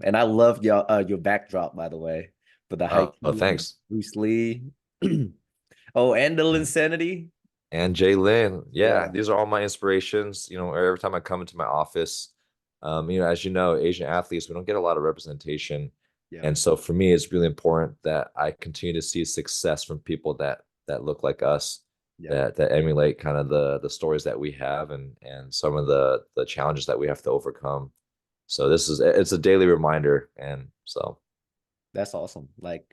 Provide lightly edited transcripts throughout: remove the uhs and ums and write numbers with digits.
And I love your backdrop, by the way, for the Oh, hiking, thanks. Bruce Lee. Oh, and the Linsanity. And Jay Lynn, yeah, Yeah, these are all my inspirations. Every time I come into my office, as you know, Asian athletes, we don't get a lot of representation. yeah, And so for me, it's really important that I continue to see success from people that look like us, yeah. that emulate kind of the stories that we have and some of the challenges that we have to overcome. So it's a daily reminder. And so That's awesome. Like,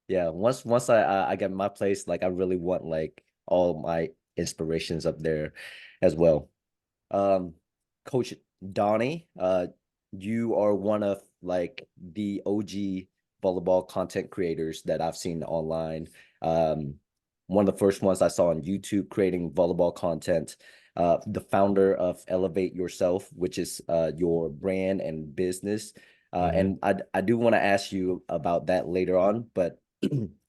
yeah, once I get my place, like I really want like all my inspirations up there as well. Um, Coach Donnie, you are one of like the OG volleyball content creators that I've seen online. Um, one of the first ones I saw on YouTube creating volleyball content. The founder of Elevate Yourself, which is your brand and business. mhm. And I do want to ask you about that later on, but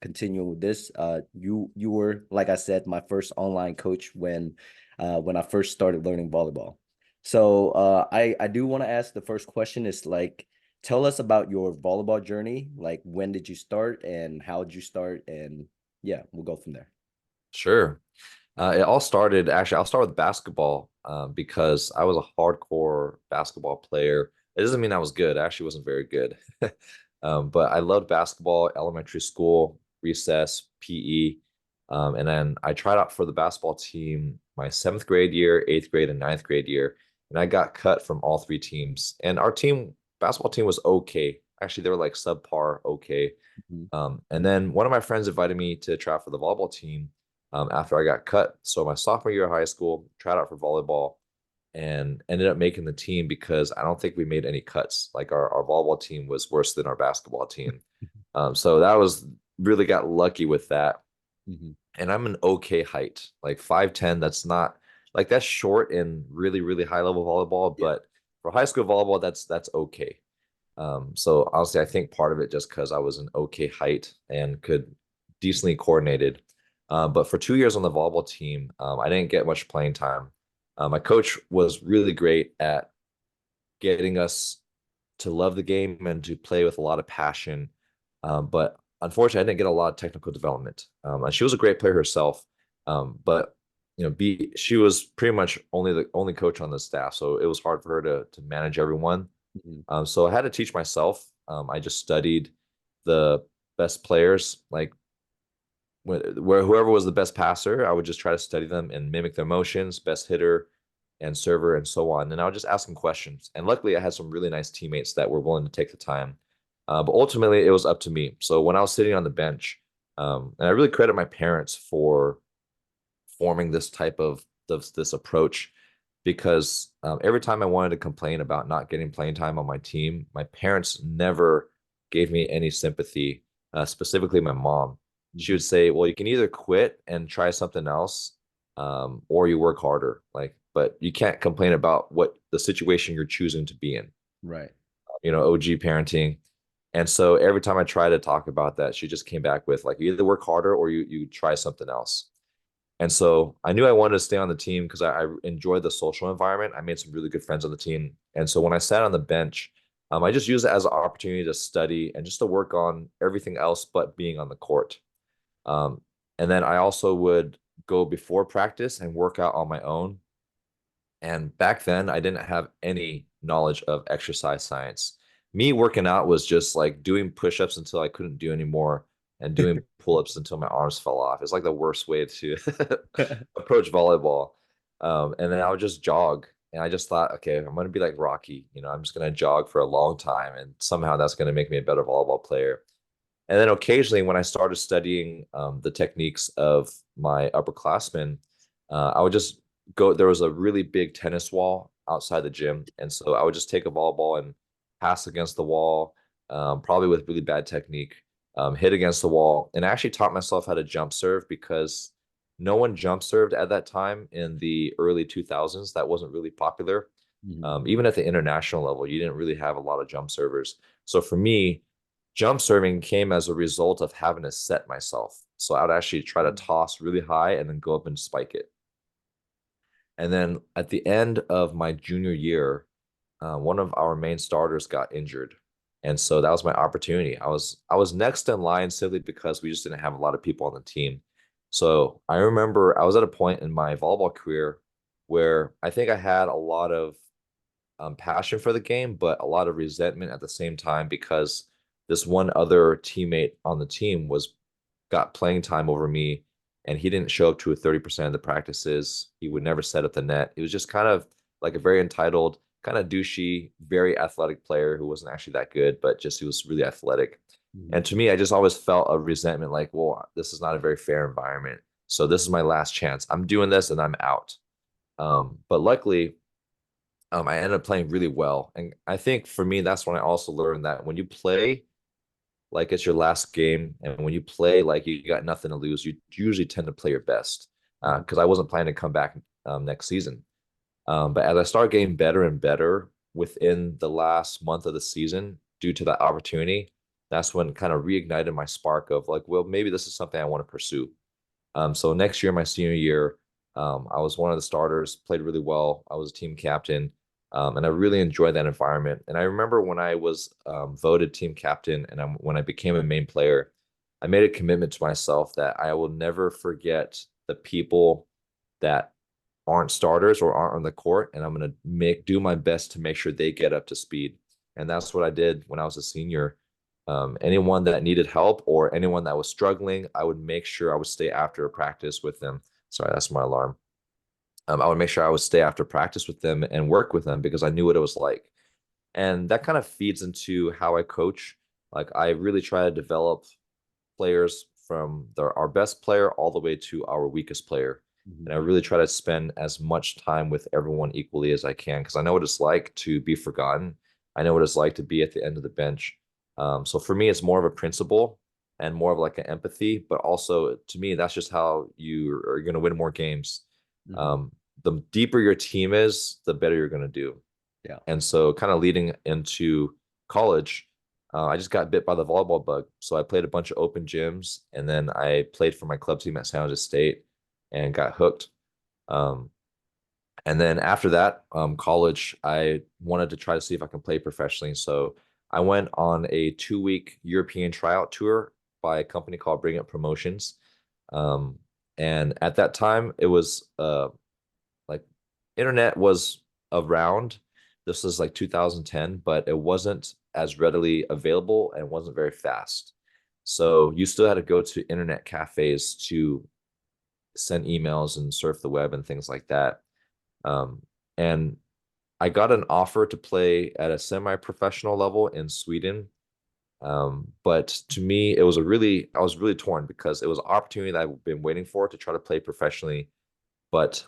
continuing with this, you were, like I said, my first online coach when I first started learning volleyball. So I do want to ask the first question is like, tell us about your volleyball journey. Like, when did you start and how did you start? And yeah, we'll go from there. Sure. It all started actually, I'll start with basketball because I was a hardcore basketball player. It doesn't mean I was good. I actually wasn't very good. But I loved basketball, elementary school, recess, PE. And then I tried out for the basketball team my seventh grade year, eighth grade, and ninth grade year. And I got cut from all three teams. And our basketball team was okay. Actually, they were like subpar okay. Mhm. And then one of my friends invited me to try out for the volleyball team after I got cut. So my sophomore year of high school, tried out for volleyball and ended up making the team because I don't think we made any cuts. Like our volleyball team was worse than our basketball team. So that was really got lucky with that. Mhm. And I'm an okay height, like 5'10". That's not like that's short in really, really high level volleyball, Yeah. but for high school volleyball, that's okay. So honestly, I think part of it just because I was an okay height and could decently coordinated. But for 2 years on the volleyball team, I didn't get much playing time. My coach was really great at getting us to love the game and to play with a lot of passion. But unfortunately, I didn't get a lot of technical development. And she was a great player herself. But she was pretty much the only coach on the staff, so it was hard for her to manage everyone. Mhm. So I had to teach myself. I just studied the best players, like where whoever was the best passer, I would just try to study them and mimic their motions, best hitter and server and so on. And I would just ask them questions. And luckily, I had some really nice teammates that were willing to take the time. But ultimately, it was up to me. So when I was sitting on the bench, and I really credit my parents for forming this type of this approach because every time I wanted to complain about not getting playing time on my team, my parents never gave me any sympathy. Specifically, my mom. She Mhm. would say, "Well, you can either quit and try something else, or you work harder. Like, but you can't complain about what the situation you're choosing to be in. Right. OG parenting." And so every time I try to talk about that, she just came back with like, "You either work harder or you try something else." And so I knew I wanted to stay on the team because I enjoyed the social environment. I made some really good friends on the team. And so when I sat on the bench, I just used it as an opportunity to study and just to work on everything else but being on the court. Um, and then I also would go before practice and work out on my own. And back then, I didn't have any knowledge of exercise science. Me working out was just like doing push-ups until I couldn't do anymore and doing pull-ups until my arms fell off. It's like the worst way to approach volleyball. And then I would just jog. And I just thought, okay, I'm going to be like Rocky. I'm just going to jog for a long time. And somehow that's going to make me a better volleyball player. And then occasionally, when I started studying the techniques of my upperclassmen, I would just go. There was a really big tennis wall outside the gym, and so I would just take a volleyball and pass against the wall, probably with really bad technique, hit against the wall, and I actually taught myself how to jump serve because no one jump served at that time in the early 2000s. That wasn't really popular. Mhm. Even at the international level, you didn't really have a lot of jump servers. So for me, jump serving came as a result of having to set myself. So I would actually try to toss really high and then go up and spike it. And then at the end of my junior year, one of our main starters got injured. And so that was my opportunity. I was next in line simply because we just didn't have a lot of people on the team. So I remember I was at a point in my volleyball career where I think I had a lot of passion for the game, but a lot of resentment at the same time because this one other teammate on the team was got playing time over me, and he didn't show up to a 30% of the practices. He would never set up the net. He was just kind of like a very entitled, kind of douchey, very athletic player who wasn't actually that good, but just he was really athletic. Mhm. And to me, I just always felt a resentment like, well, this is not a very fair environment. So this is my last chance. I'm doing this and I'm out. But luckily, I ended up playing really well. And I think for me, that's when I also learned that when you play like it's your last game, and when you play like you got nothing to lose, you usually tend to play your best. Mhm. Because I wasn't planning to come back next season. But as I started getting better and better within the last month of the season, due to that opportunity, that's when kind of reignited my spark of like, well, maybe this is something I want to pursue. So next year, my senior year, I was one of the starters, played really well. I was a team captain, and I really enjoyed that environment. And I remember when I was voted team captain and when I became a main player, I made a commitment to myself that I will never forget the people that aren't starters or aren't on the court, and I'm going to do my best to make sure they get up to speed. And that's what I did when I was a senior. Anyone that needed help or anyone that was struggling, I would make sure I would stay after a practice with them. Sorry, that's my alarm. I would make sure I would stay after practice with them and work with them because I knew what it was like. And that kind of feeds into how I coach. Like I really try to develop players from our best player all the way to our weakest player. Mhm. And I really try to spend as much time with everyone equally as I can because I know what it's like to be forgotten. I know what it's like to be at the end of the bench. So for me, it's more of a principle and more of like an empathy, but also to me, that's just how you are going to win more games. Mhm. Um, the deeper your team is, the better you're going to do. Yeah. And so, kind of leading into college, I just got bit by the volleyball bug. So I played a bunch of open gyms, and then I played for my club team at San Jose State and got hooked. Um, and then after that, college, I wanted to try to see if I can play professionally. So I went on a 2-week European tryout tour by a company called Bring Up Promotions. Um, and at that time, it was like internet was around. This was like 2010, but it wasn't as readily available and wasn't very fast. So you still had to go to internet cafes to send emails and surf the web and things like that. And I got an offer to play at a semi-professional level in Sweden. But to me, I was really torn because it was an opportunity that I've been waiting for to try to play professionally, but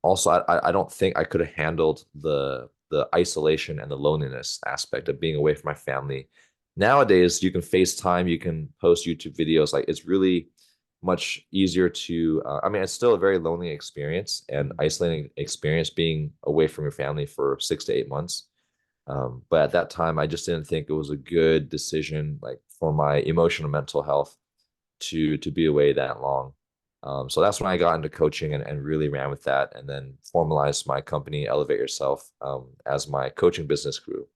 also I don't think I could have handled the isolation and the loneliness aspect of being away from my family. Nowadays, you can FaceTime, you can post YouTube videos. Like it's really much easier to. I mean, it's still a very lonely experience and Mhm. isolating experience being away from your family for 6 to 8 months. But at that time, I just didn't think it was a good decision, like for my emotional mental health to be away that long. So that's when I got into coaching and really ran with that, and then formalized my company, Elevate Yourself, as my coaching business grew.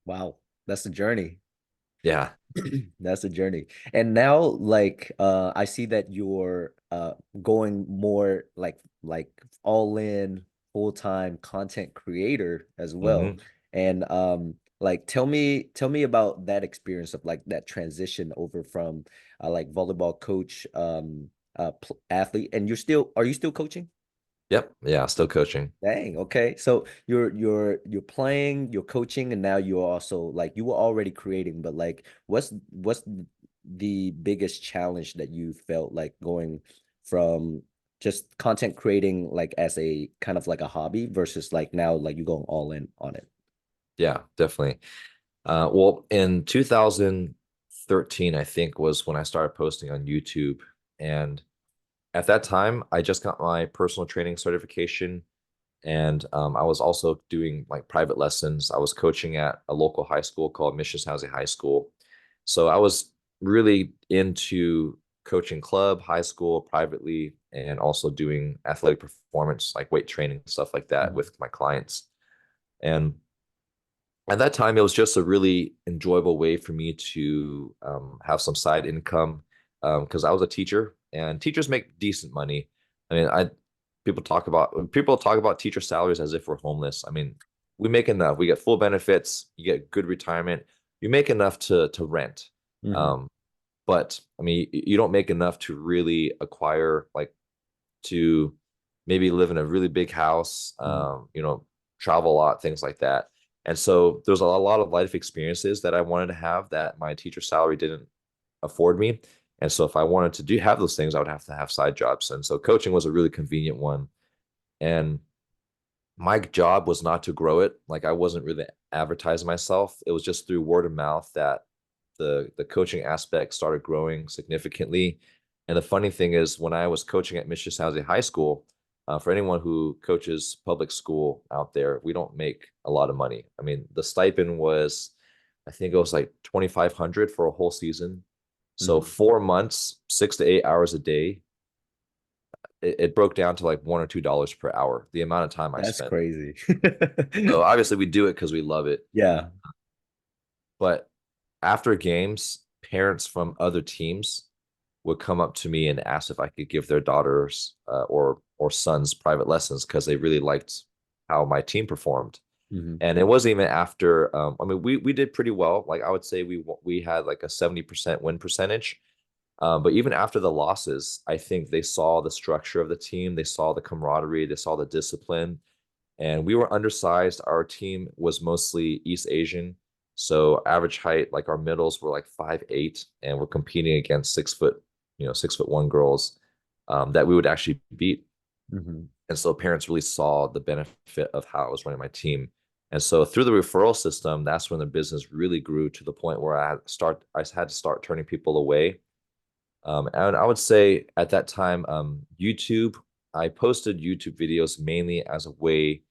Wow, that's the journey. Yeah. That's the journey. And now like I see that you're going more like all in full-time content creator as well. Hmm. And like tell me about that experience of like that transition over from like volleyball coach athlete, and are you still coaching? Yep. Yeah. Still coaching. Dang, okay. So you're playing, you're coaching, and now you're also like you were already creating, but like what's the biggest challenge that you felt like going from just content creating like as a kind of like a hobby versus like now like you going all in on it? Yeah, definitely. Well, in 2013, I think was when I started posting on YouTube. And at that time, I just got my personal training certification. And I was also doing like private lessons. I was coaching at a local high school called Mission Housing High School. So I was really into coaching club, high school, privately, and also doing athletic performance, like weight training, stuff like that Mhm. with my clients. And at that time, it was just a really enjoyable way for me to have some side income because I was a teacher and teachers make decent money. I mean, I people talk about teacher salaries as if we're homeless. I mean, we make enough. We get full benefits. You get good retirement. You make enough to rent. Hmm. Um, but I mean, you don't make enough to really acquire like to maybe live in a really big house, travel a lot, things like that. And so there's a lot of life experiences that I wanted to have that my teacher salary didn't afford me. And so if I wanted to do have those things, I would have to have side jobs. And so coaching was a really convenient one. And my job was not to grow it. Like I wasn't really advertising myself. It was just through word of mouth that the coaching aspect started growing significantly. And the funny thing is, when I was coaching at Michisazi High School, for anyone who coaches public school out there, we don't make a lot of money. I mean, the stipend was, I think it was like 2,500 for a whole season. So Hmm. 4 months, 6 to 8 hours a day, it broke down to like $1 or $2 per hour, the amount of time I That's spent. crazy. So obviously we do it because we love it. Yeah. But after games, parents from other teams would come up to me and ask if I could give their daughters or sons private lessons because they really liked how my team performed. Hmm. And it wasn't even after. I mean, we did pretty well. Like I would say, we had like a 70% win percentage. But even after the losses, I think they saw the structure of the team, they saw the camaraderie, they saw the discipline, and we were undersized. Our team was mostly East Asian, so average height, like our middles were like 5'8", and we're competing against 6 foot, 6'1" girls that we would actually beat. Hmm. And so parents really saw the benefit of how I was running my team. And so through the referral system, that's when the business really grew to the point where I had to start turning people away. And I would say at that time, YouTube, I posted YouTube videos mainly as a way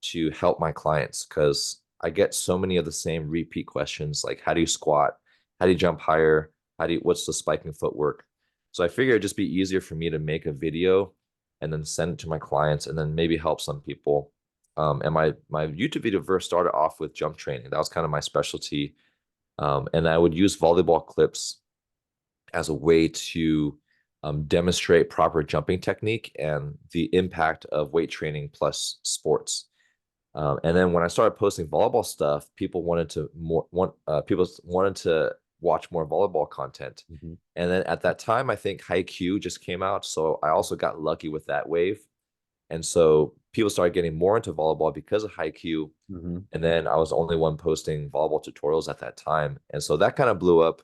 to help my clients because I get so many of the same repeat questions like how do you squat? How do you jump higher? What's the spiking footwork? So I figured it'd just be easier for me to make a video and then send it to my clients and then maybe help some people. And my YouTube video first started off with jump training. That was kind of my specialty. And I would use volleyball clips as a way to demonstrate proper jumping technique and the impact of weight training plus sports. And then when I started posting volleyball stuff, people wanted to watch more volleyball content. Hmm. And then at that time, I think Haikyuu just came out, so I also got lucky with that wave. And so people started getting more into volleyball because of Haikyuu. Hmm. And then I was the only one posting volleyball tutorials at that time. And so that kind of blew up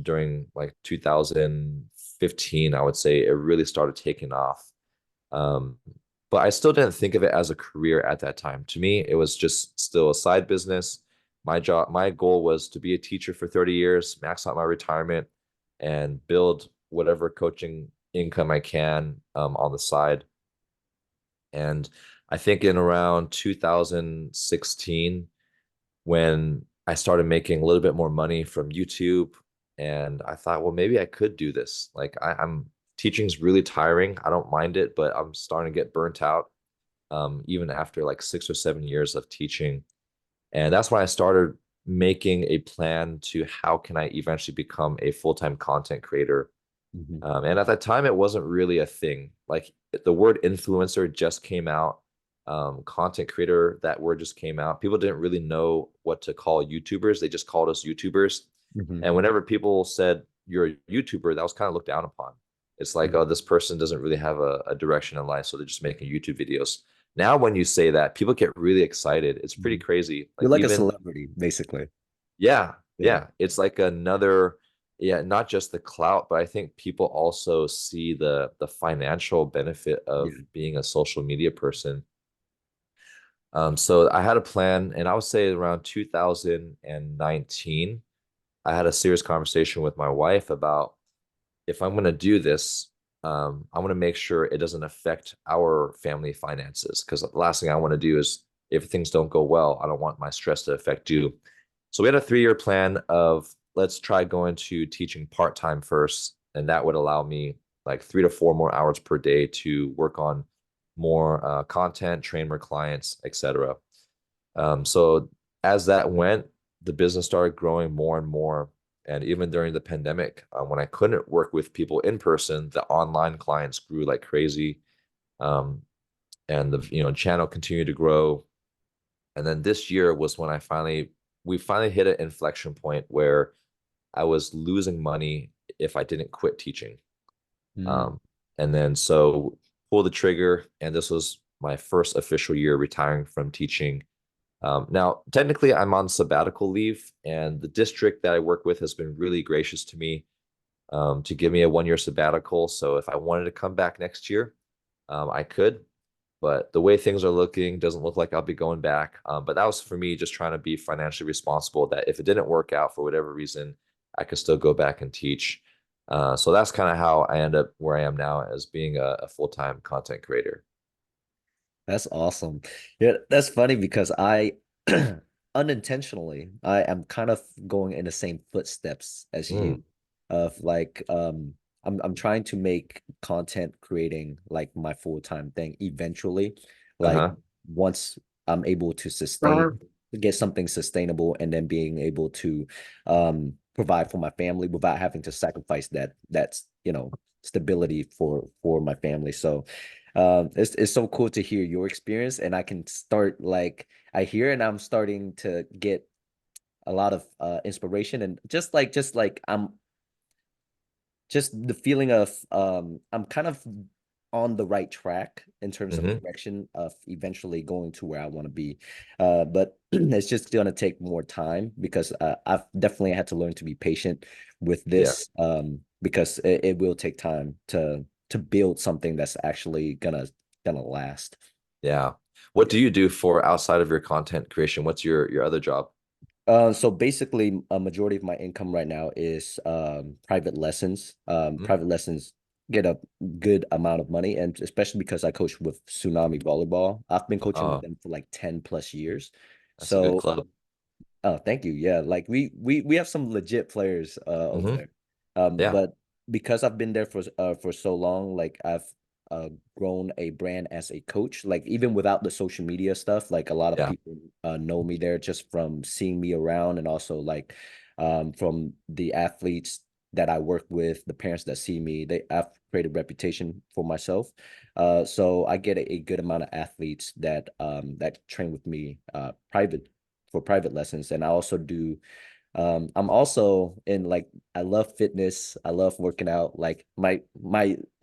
during like 2015, I would say it really started taking off. Um, but I still didn't think of it as a career at that time. To me, it was just still a side business. My goal was to be a teacher for 30 years, max out my retirement, and build whatever coaching income I can on the side. And I think in around 2016, when I started making a little bit more money from YouTube, and I thought, well, maybe I could do this. Like I'm teaching's really tiring. I don't mind it, but I'm starting to get burnt out, even after like 6 or 7 years of teaching. And that's when I started making a plan to how can I eventually become a full-time content creator. Hmm. And at that time, it wasn't really a thing. Like the word influencer just came out. Content creator, that word just came out. People didn't really know what to call YouTubers. They just called us YouTubers. Hmm. And whenever people said you're a YouTuber, that was kind of looked down upon. It's like, oh, this person doesn't really have a direction in life, so they're just making YouTube videos. Now, when you say that, people get really excited. It's pretty Hmm. crazy. You're Like like a even celebrity, basically. yeah, Yeah. yeah. It's like another, yeah, not just the clout, but I think people also see the financial benefit of Yeah. being a social media person. So I had a plan, and I would say around 2019, I had a serious conversation with my wife about if I'm going to do this, I want to make sure it doesn't affect our family finances. Because the last thing I want to do is if things don't go well, I don't want my stress to affect you. So we had a 3-year plan of let's try going to teaching part-time first, and that would allow me like 3 to 4 more hours per day to work on more content, train more clients, etc. So as that went, the business started growing more and more. And even during the pandemic, when I couldn't work with people in person, the online clients grew like crazy. Um, and the channel continued to grow. And then this year was when we finally hit an inflection point where I was losing money if I didn't quit teaching. Mm. Um, and then so pull the trigger, and this was my first official year retiring from teaching. Now, technically, I'm on sabbatical leave, and the district that I work with has been really gracious to me to give me a 1 year sabbatical. So if I wanted to come back next year, I could. But the way things are looking, doesn't look like I'll be going back. But that was for me just trying to be financially responsible. That if it didn't work out for whatever reason, I could still go back and teach. So that's kind of how I end up where I am now as being a full-time content creator. That's awesome. Yeah, that's funny because I unintentionally I am kind of going in the same footsteps as Mm, you of like I'm trying to make content creating like my full-time thing eventually. Like uh-huh. once I'm able to sustain get something sustainable and then being able to provide for my family without having to sacrifice that's stability for my family. So it's so cool to hear your experience, and I can start like I hear and I'm starting to get a lot of inspiration, and just like I'm just the feeling of I'm kind of on the right track in terms of Hmm. direction of eventually going to where I want to be. But it's just gonna take more time because I've definitely had to learn to be patient with Yeah. this because it will take time to build something that's actually gonna last. Yeah. What do you do for outside of your content creation? What's your other job? So basically, a majority of my income right now is private lessons. Mm. Private lessons get a good amount of money, and especially because I coach with Tsunami Volleyball. I've been coaching with Oh, them for like 10 plus years. that's a good So club. oh, thank you. Yeah, like we have some legit players over Hmm. there. Yeah. But because I've been there for so long, like I've grown a brand as a coach. Like even without the social media stuff, like a lot of Yeah. people know me there just from seeing me around, and also like from the athletes that I work with, the parents that see me. I've created reputation for myself. So I get a good amount of athletes that train with me private for private lessons. And I also do I'm also in like I love fitness. I love working out. Like my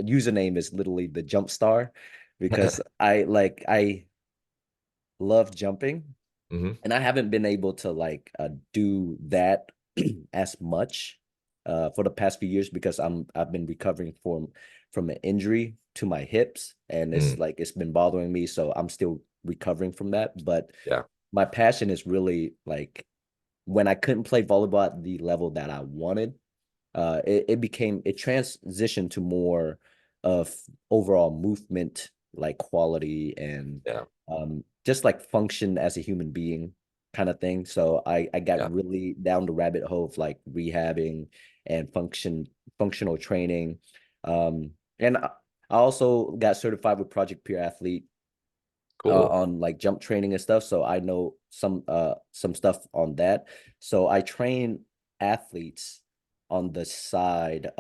username is literally the Jumpstar because I love jumping, Hmm. and I haven't been able to like do that as much for the past few years because I've been recovering from an injury to my hips, and Mm. it's been bothering me, so I'm still recovering from that. But Yeah. my passion is really like when I couldn't play volleyball at the level that I wanted, it transitioned to more of overall movement, like quality and Yeah. just like function as a human being kind of thing. So I got Yeah. really down the rabbit hole of like rehabbing and functional training. And I also got certified with Project Peer Athlete Cool. on like jump training and stuff. So I know some stuff on that. So I train athletes on the side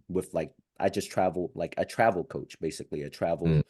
with like I just travel like a travel coach, basically a Mm. travel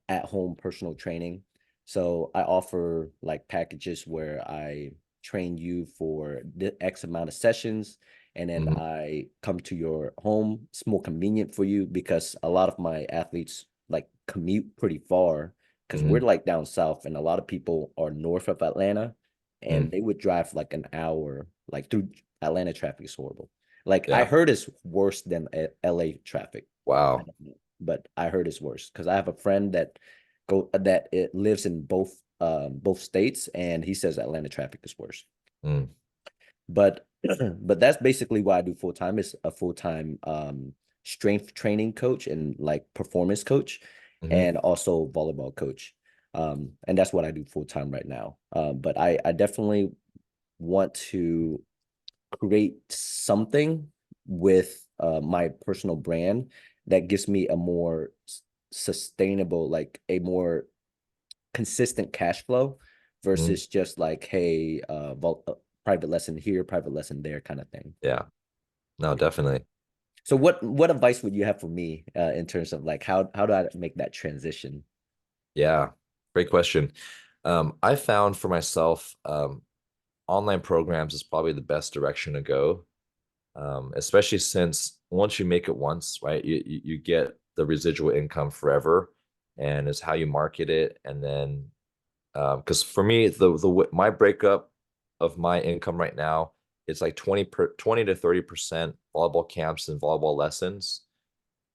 at home personal training. So I offer like packages where I train you for the X amount of sessions, and then Hmm. I come to your home. It's more convenient for you because a lot of my athletes like commute pretty far because we're Hmm. like down south, and a lot of people are north of Atlanta, Mm. and they would drive like an hour, like through Atlanta traffic is horrible. Like I Yeah. heard it's worse than LA traffic. I Wow. don't know, but I heard it's worse because I have a friend that it lives in both states, and he says Atlanta traffic is worse. Mm. But but that's basically what I do full time is a full time strength training coach and like performance coach Hmm. and also volleyball coach. And that's what I do full time right now. But I definitely want to create something with my personal brand that gives me a more sustainable, like a more consistent cash flow Mhm. versus just like, hey, private lesson here, private lesson there kind of thing. Yeah. No, definitely. So what advice would you have for me in terms of like how do I make that transition? Yeah. Great question. I found for myself, online programs is probably the best direction to go. Especially since once you make it once, right, you get the residual income forever, and it's how you market it. And then, because for me, my breakup of my income right now, it's like 20 to 30% volleyball camps and volleyball lessons,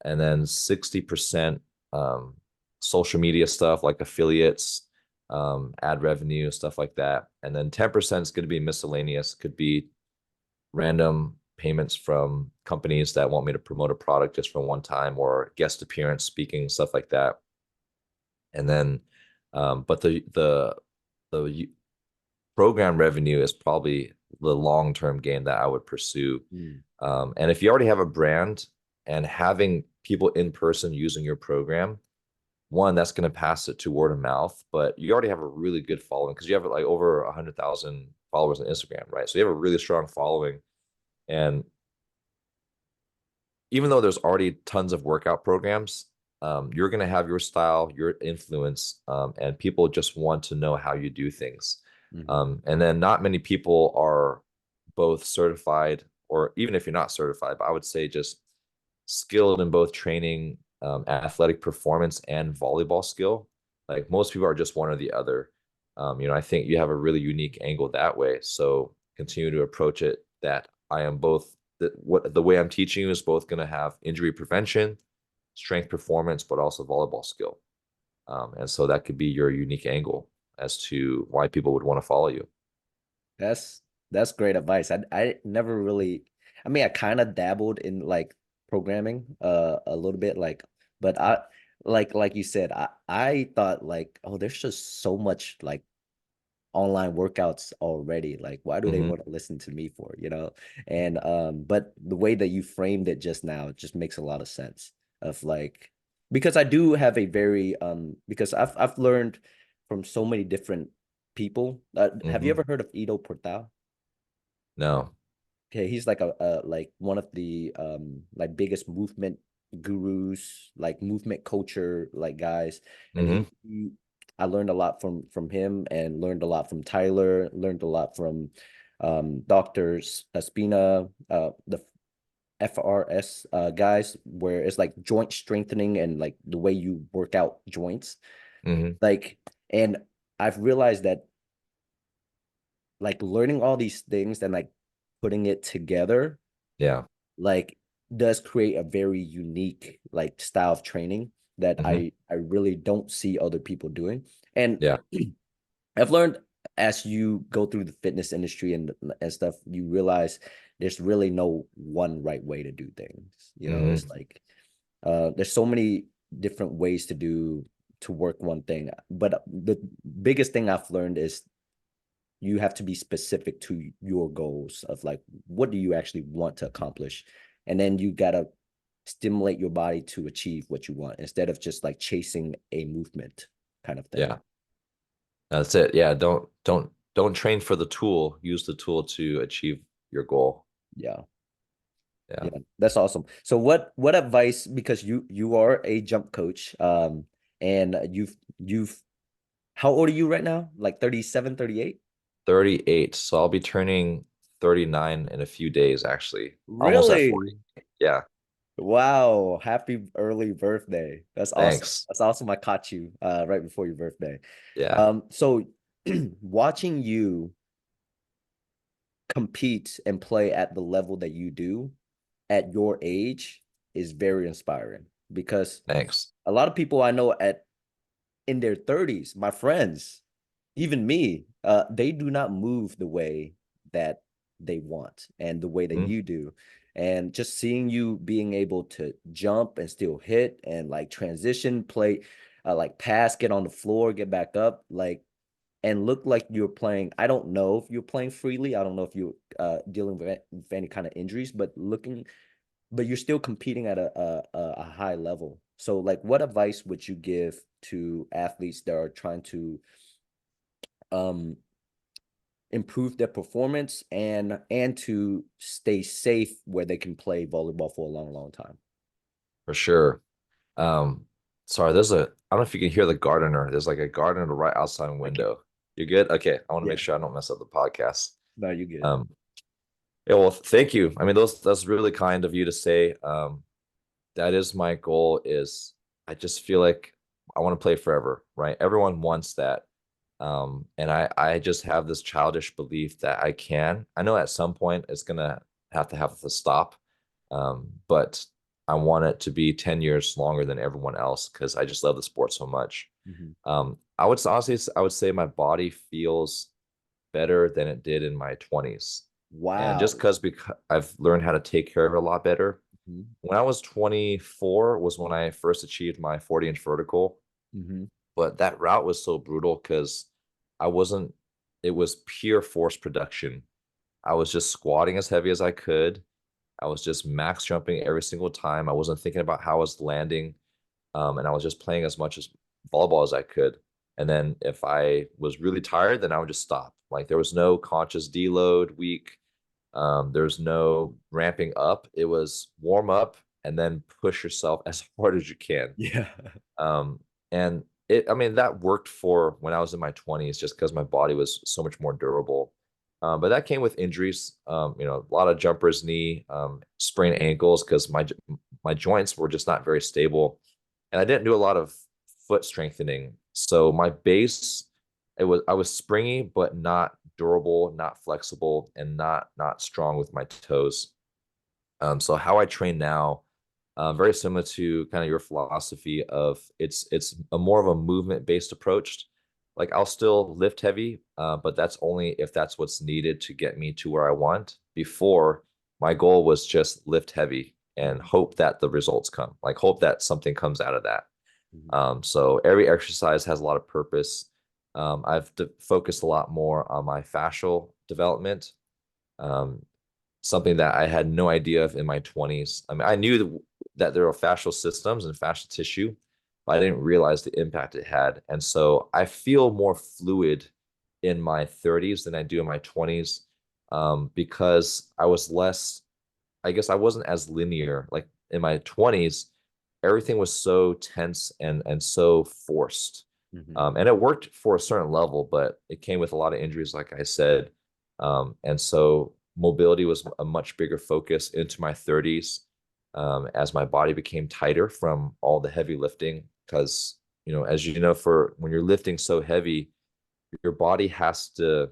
and then 60% um, social media stuff like affiliates, ad revenue, stuff like that, and then 10% is going to be miscellaneous. Could be random payments from companies that want me to promote a product just for one time or guest appearance speaking, stuff like that. And then, but the program revenue is probably the long-term gain that I would pursue. Mm, And if you already have a brand and having people in person using your program, one, that's going to pass it to word of mouth, but you already have a really good following because you have like over 100,000 followers on Instagram, right? So you have a really strong following. And even though there's already tons of workout programs, you're going to have your style, your influence, and people just want to know how you do things. mhm. And then not many people are both certified, or even if you're not certified, but I would say just skilled in both training, athletic performance, and volleyball skill. Like most people are just one or the other. I think you have a really unique angle that way. So continue to approach it that I am both the way I'm teaching you is both going to have injury prevention, strength performance, but also volleyball skill. And so that could be your unique angle as to why people would want to follow you. That's that's great advice. I never really, I mean, I kind of dabbled in like programming a little bit, like, but I like you said, I thought like, oh, there's just so much like online workouts already. Like, why do they Hmm. want to listen to me for, And but the way that you framed it just now, it just makes a lot of sense of like, because I do have a very because I've learned from so many different people. Have you Hmm. ever heard of Ido Portal? No. Okay, he's like a like one of the like biggest movement gurus, like movement culture like guys, and Hmm. I learned a lot from him and learned a lot from Tyler, learned a lot from doctors Espina, the FRS guys, where it's like joint strengthening and like the way you work out joints, Hmm. like, and I've realized that like learning all these things and like putting it together Yeah. like does create a very unique like style of training that Hmm. I really don't see other people doing. And Yeah. I've learned as you go through the fitness industry and stuff, you realize there's really no one right way to do things. It's Hmm. like there's so many different ways to work one thing. But the biggest thing I've learned is you have to be specific to your goals of like what do you actually want to accomplish, and then you gotta stimulate your body to achieve what you want instead of just like chasing a movement kind of thing. Yeah. That's it. Yeah. Don't train for the tool. Use the tool to achieve your goal. Yeah, Yeah. yeah, that's awesome. So what advice, because you are a jump coach, and you've how old are you right now, like 37, 38? 38. So I'll be turning 39 in a few days, actually. Almost at 40. Really? Yeah. Wow, happy early birthday. That's awesome. Thanks. That's awesome. I caught you right before your birthday. Yeah. So watching you compete and play at the level that you do at your age is very inspiring because Thanks. a lot of people I know at in their 30s, my friends, even me, they do not move the way that they want and the way that Mhm. you do. And just seeing you being able to jump and still hit and like transition, play, like pass, get on the floor, get back up, like, and look like you're playing. I don't know if you're playing freely. I don't know if you're dealing with any kind of injuries, but you're still competing at a high level. So, like, what advice would you give to athletes that are trying to um improve their performance and to stay safe where they can play volleyball for a long, long time. For sure. Um, sorry, I don't know if you can hear the gardener. There's like a gardener right outside my Okay. window. You good? Okay. I want to make Yeah. sure I don't mess up the podcast. No, you're good. Um, yeah, well, thank you. I mean, that's really kind of you to say. That is my goal is I just feel like I want to play forever, right? Everyone wants that. And I just have this childish belief that I can. I know at some point it's gonna have to stop. But I want it to be 10 years longer than everyone else because I just love the sport so much. Mhm. I would say my body feels better than it did in my 20s. And just Wow. because I've learned how to take care of it a lot better. Mhm. When I was 24 was when I first achieved my 40-inch vertical, Mhm. but that route was so brutal because I wasn't, it was pure force production. I was just squatting as heavy as I could. I was just max jumping every single time. I wasn't thinking about how I was landing. And I was just playing as much as volleyball as I could. And then if I was really tired, then I would just stop. Like there was no conscious deload week. There's no ramping up. It was warm up and then push yourself as hard as you can. Yeah. Um, and I mean, that worked for when I was in my 20s just because my body was so much more durable. But that came with injuries, a lot of jumpers knee, sprained ankles because my joints were just not very stable. And I didn't do a lot of foot strengthening. So my base, I was springy, but not durable, not flexible, and not strong with my toes. So how I train now, very similar to kind of your philosophy of it's a more of a movement based approach. Like I'll still lift heavy, but that's only if that's what's needed to get me to where I want. Before, my goal was just lift heavy and hope that the results come. Like hope that something comes out of that. Mhm. So every exercise has a lot of purpose. I've focused a lot more on my fascial development. Um, Something that I had no idea of in my 20s. I mean, I knew that there are fascial systems and fascial tissue, but I didn't realize the impact it had. And so I feel more fluid in my 30s than I do in my 20s, because I was less, I guess I wasn't as linear. Like in my 20s, everything was so tense and so forced. Mhm. And it worked for a certain level, but it came with a lot of injuries, like I said. And so mobility was a much bigger focus into my 30s, as my body became tighter from all the heavy lifting. Because, as you know, for when you're lifting so heavy, your body has to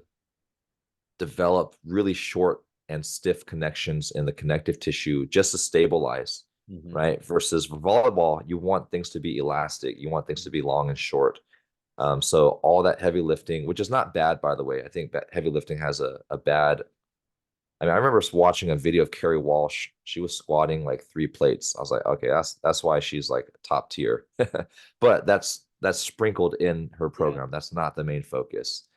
develop really short and stiff connections in the connective tissue just to stabilize, Mhm. right? Versus for volleyball, you want things to be elastic, you want things to be long and short. So all that heavy lifting, which is not bad, by the way. I think that heavy lifting has a bad. I mean, I remember watching a video of Carrie Walsh. She was squatting like 3 plates. I was like, okay, that's why she's like top tier. But that's sprinkled in her Yeah. program. That's not the main focus.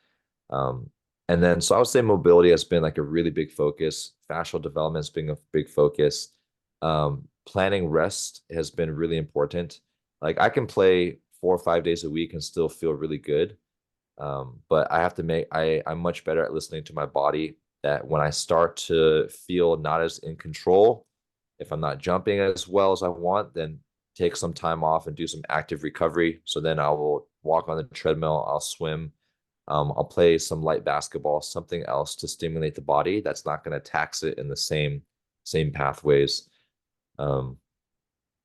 Um, and then, so I would say mobility has been like a really big focus. Fascial development has been a big focus. Planning rest has been really important. Like I can play 4 or 5 days a week and still feel really good. But I have to I'm much better at listening to my body that when I start to feel not as in control, if I'm not jumping as well as I want, then take some time off and do some active recovery. So then I will walk on the treadmill, I'll swim, I'll play some light basketball, something else to stimulate the body that's not going to tax it in the same pathways. Um,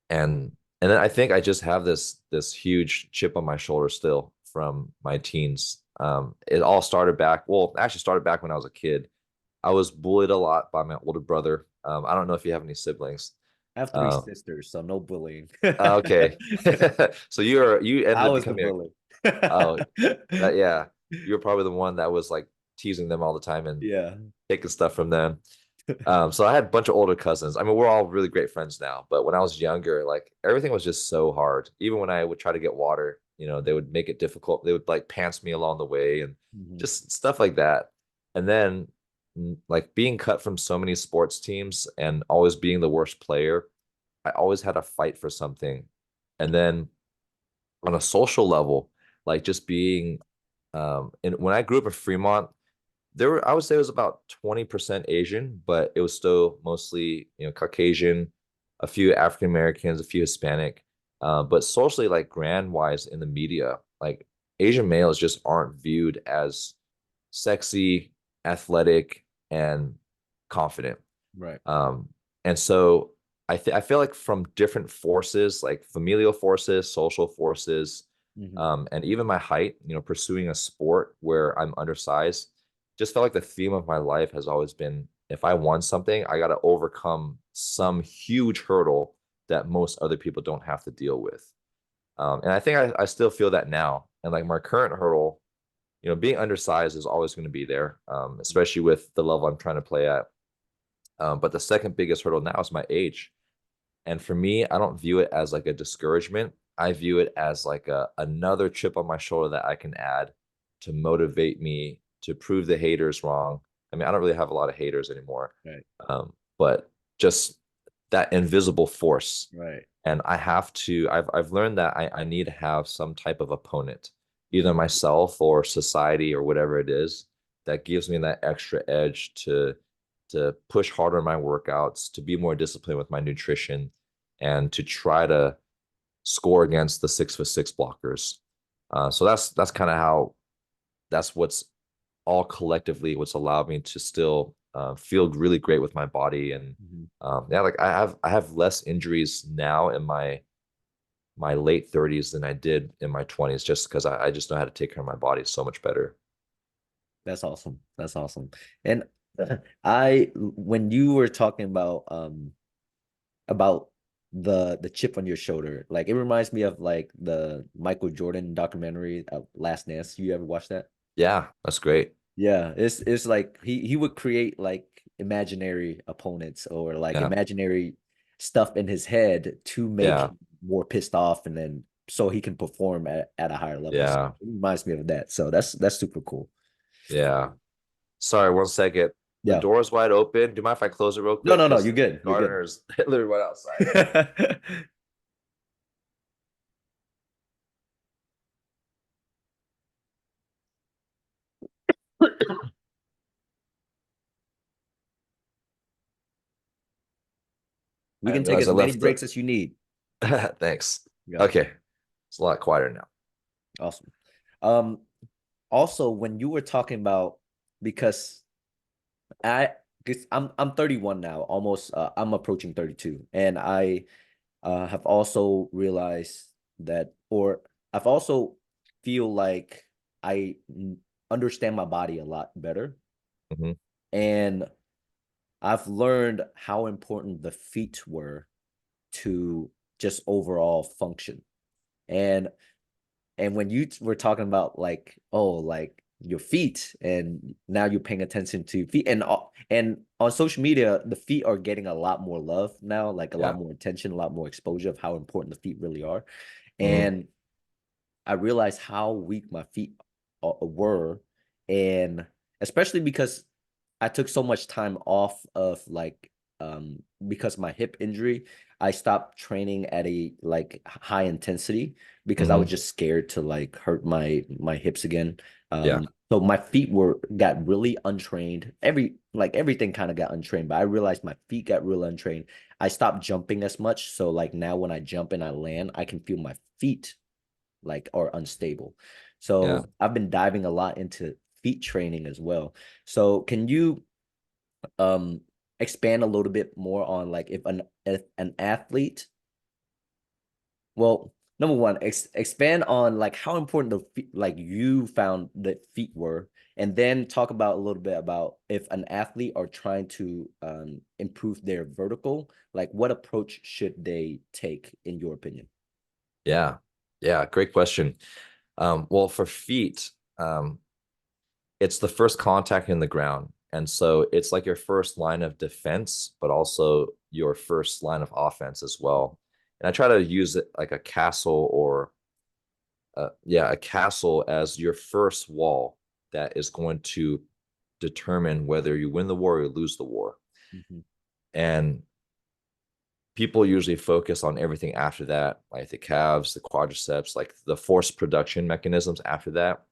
and and then I think I just have this huge chip on my shoulder still from my teens. It all started back, well, actually started back when I was a kid. I was bullied a lot by my older brother. I don't know if you have any siblings. I have three Uh, sisters, so no bullying. okay, so you ended I up was the becoming a, bully. oh, that, yeah, you're probably the one that was like teasing them all the time and Yeah. taking stuff from them. So I had a bunch of older cousins. I mean, we're all really great friends now, but when I was younger, like everything was just so hard. Even when I would try to get water, they would make it difficult. They would like pants me along the way and Mhm. just stuff like that. And then like being cut from so many sports teams and always being the worst player, I always had to fight for something. And then on a social level, like just being And when I grew up in Fremont, I would say it was about 20% Asian, but it was still mostly, Caucasian, a few African Americans, a few Hispanic. But socially, like grand wise in the media, like Asian males just aren't viewed as sexy, athletic, and confident. Right. Um, and so I feel like from different forces, like familial forces, social forces, Hmm. and even my height, pursuing a sport where I'm undersized, just felt like the theme of my life has always been if I want something, I got to overcome some huge hurdle that most other people don't have to deal with. And I think I still feel that now. And like my current hurdle, being undersized is always going to be there, especially with the level I'm trying to play at. But the second biggest hurdle now is my age. And for me, I don't view it as like a discouragement. I view it as like another chip on my shoulder that I can add to motivate me to prove the haters wrong. I mean, I don't really have a lot of haters anymore, Right. but just that invisible force. Right. And I've learned that I need to have some type of opponent, either myself or society or whatever it is, that gives me that extra edge to push harder in my workouts, to be more disciplined with my nutrition, and to try to score against the 6'6" blockers. So that's kind of how that's what's all collectively what's allowed me to still feel really great with my body. And Hmm. yeah, like I have less injuries now in my late 30s than I did in my 20s, just because I just know how to take care of my body so much better. That's awesome. That's awesome. And when you were talking about the chip on your shoulder, like it reminds me of like the Michael Jordan documentary, Last Dance. You ever watch that? Yeah, that's great. Yeah, it's like he would create like imaginary opponents or like Yeah, imaginary stuff in his head to make yeah, him more pissed off, and then so he can perform at a higher level. So yeah, it reminds me of that. So that's super cool. yeah. Sorry, 1 second. The Yeah. door is wide open. Do you mind if I close it real No, quick? no, no, Because you're good. You're good. gardeners literally right outside. We I can didn't take realize as I many left breaks as you need. Thanks. Yeah. Okay, it's a lot quieter now. Awesome. Um, Also when you were talking about because I because I'm 31 now, almost I'm approaching 32, and I have also realized that, or I've also feel like I understand my body a lot better, Hmm. and I've learned how important the feet were to just overall function. And when you were talking about like, oh, like your feet, and now you're paying attention to feet, and on social media, the feet are getting a lot more love now, like a lot Yeah. more attention, a lot more exposure of how important the feet really are. Hmm. And I realized how weak my feet were, and especially because I took so much time off of like because of my hip injury, I stopped training at a like high intensity because I was Hmm. just scared to like hurt my hips again. Yeah. So my feet were got really untrained. Everything kind of got untrained, but I realized my feet got real untrained. I stopped jumping as much, so like now when I jump and I land, I can feel my feet like are unstable. Yeah. So I've been diving a lot into feet training as well. So can you um expand a little bit more on like if an athlete, well, number one, expand on like how important the feet, like you found that feet were, and then talk about a little bit about if an athlete are trying to improve their vertical, like what approach should they take in your opinion? Yeah. Yeah. Great question. Well, for feet, it's the first contact in the ground. And so it's like your first line of defense, but also your first line of offense as well. And I try to use it like a castle or a castle as your first wall that is going to determine whether you win the war or lose the war. Mhm. And people usually focus on everything after that, like the calves, the quadriceps, like the force production mechanisms after that.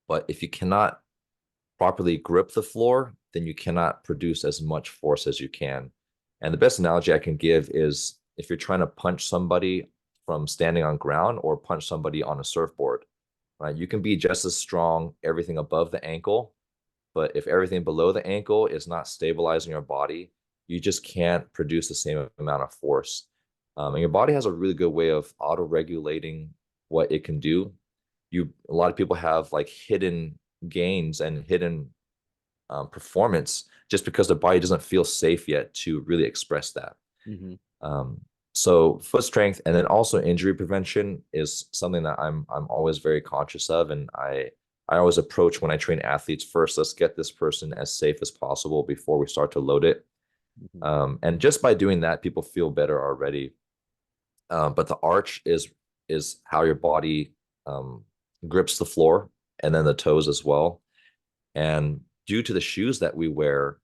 But if you cannot properly grip the floor, then you cannot produce as much force as you can. And the best analogy I can give is if you're trying to punch somebody from standing on ground or punch somebody on a surfboard, right? You can be just as strong, everything above the ankle, but if everything below the ankle is not stabilizing your body, you just can't produce the same amount of force. And your body has a really good way of auto-regulating what it can do. A lot of people have like hidden gains and hidden performance just because the body doesn't feel safe yet to really express that. Hmm. Um, so foot strength and then also injury prevention is something that I'm always very conscious of, and I always approach when I train athletes first. Let's get this person as safe as possible before we start to load it. Hmm. And just by doing that, people feel better already. But the arch is how your body um, grips the floor, and then the toes as well. And due to the shoes that we wear,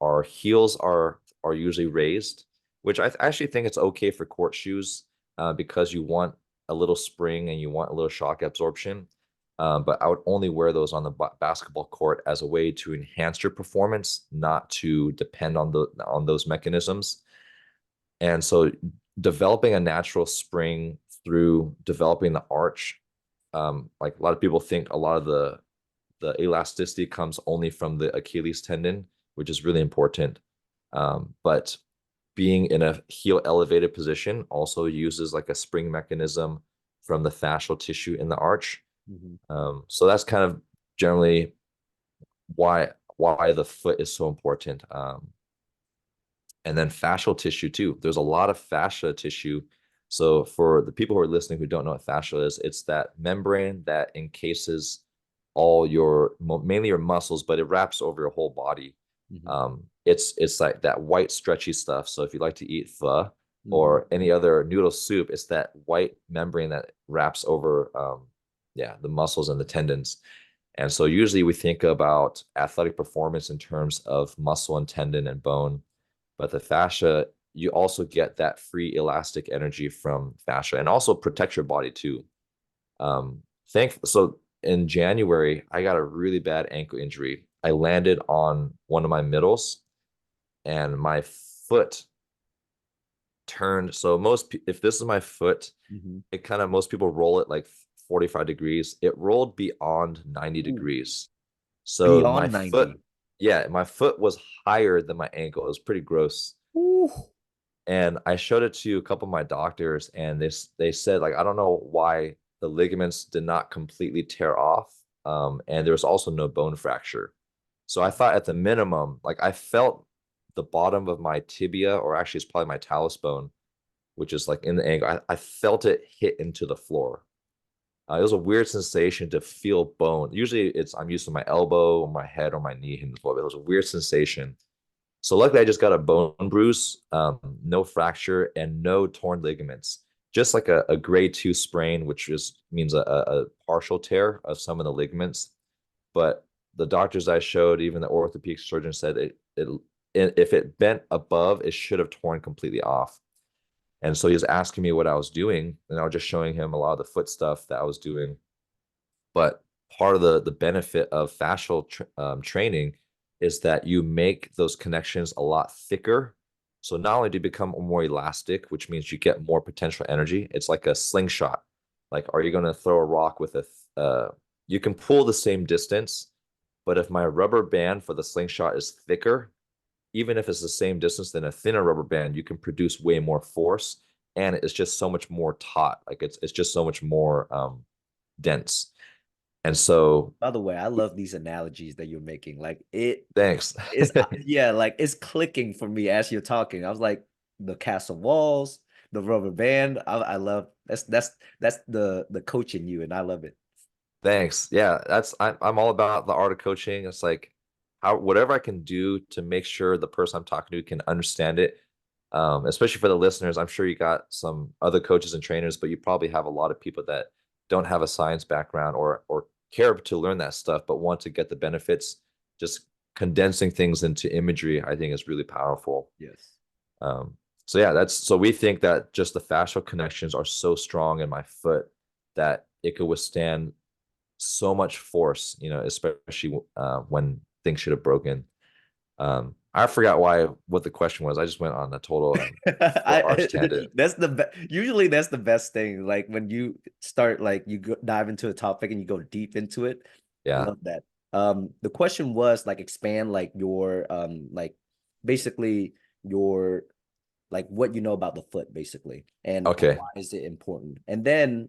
our heels are usually raised, which actually think it's okay for court shoes because you want a little spring and you want a little shock absorption. But I would only wear those on the basketball court as a way to enhance your performance, not to depend on those mechanisms. And so developing a natural spring through developing the arch, like a lot of people think a lot of the elasticity comes only from the Achilles tendon, which is really important. But being in a heel elevated position also uses like a spring mechanism from the fascial tissue in the arch. Hmm. So that's kind of generally why the foot is so important. And then fascial tissue too. There's a lot of fascia tissue. So for the people who are listening who don't know what fascia is, it's that membrane that encases all your mainly your muscles, but it wraps over your whole body. Hmm. It's like that white stretchy stuff. So if you like to eat pho Hmm. or any other noodle soup, it's that white membrane that wraps over yeah, the muscles and the tendons. And so usually we think about athletic performance in terms of muscle and tendon and bone, but the fascia, you also get that free elastic energy from fascia and also protect your body too. So in January, I got a really bad ankle injury. I landed on one of my middles and my foot turned. So if this is my foot, Hmm. it kind of most people roll it like 45 degrees. It rolled beyond 90 Ooh, degrees. So my beyond foot, 90. yeah, my foot was higher than my ankle. It was pretty gross. Ooh. And I showed it to a couple of my doctors, and they said like I don't know why the ligaments did not completely tear off, and there was also no bone fracture. So I thought at the minimum, like I felt the bottom of my tibia, or actually it's probably my talus bone, which is like in the ankle. I felt it hit into the floor. It was a weird sensation to feel bone. Usually it's I'm used to my elbow or my head or my knee hitting the floor, but it was a weird sensation. So luckily, I just got a bone bruise, no fracture, and no torn ligaments. Just like a grade 2 sprain, which just means a partial tear of some of the ligaments. But the doctors I showed, even the orthopedic surgeon said if it bent above, it should have torn completely off. And so he was asking me what I was doing, and I was just showing him a lot of the foot stuff that I was doing. But part of the benefit of fascial training is that you make those connections a lot thicker. So not only do you become more elastic, which means you get more potential energy, it's like a slingshot. Like, are you going to throw a rock with you can pull the same distance, but if my rubber band for the slingshot is thicker, even if it's the same distance than a thinner rubber band, you can produce way more force, and it's just so much more taut. Like it's just so much more dense. And so, By the way, I love these analogies that you're making. Like it thanks. is, yeah, like it's clicking for me as you're talking. I was like, the castle walls, the rubber band. I love that's the coach in you, and I love it. Thanks. Yeah, I'm all about the art of coaching. It's like how whatever I can do to make sure the person I'm talking to can understand it. Especially for the listeners, I'm sure you got some other coaches and trainers, but you probably have a lot of people that don't have a science background or care to learn that stuff, but want to get the benefits. Just condensing things into imagery, I think is really powerful. Yes. Um, so yeah, so we think that just the fascial connections are so strong in my foot that it could withstand so much force, especially when things should have broken. I forgot what the question was. I just went on a total short arch tangent. That's usually that's the best thing. Like when you start like dive into a topic and you go deep into it. I Yeah. love that. The question was like expand like your like basically your like what you know about the foot basically and Okay. why is it important? And then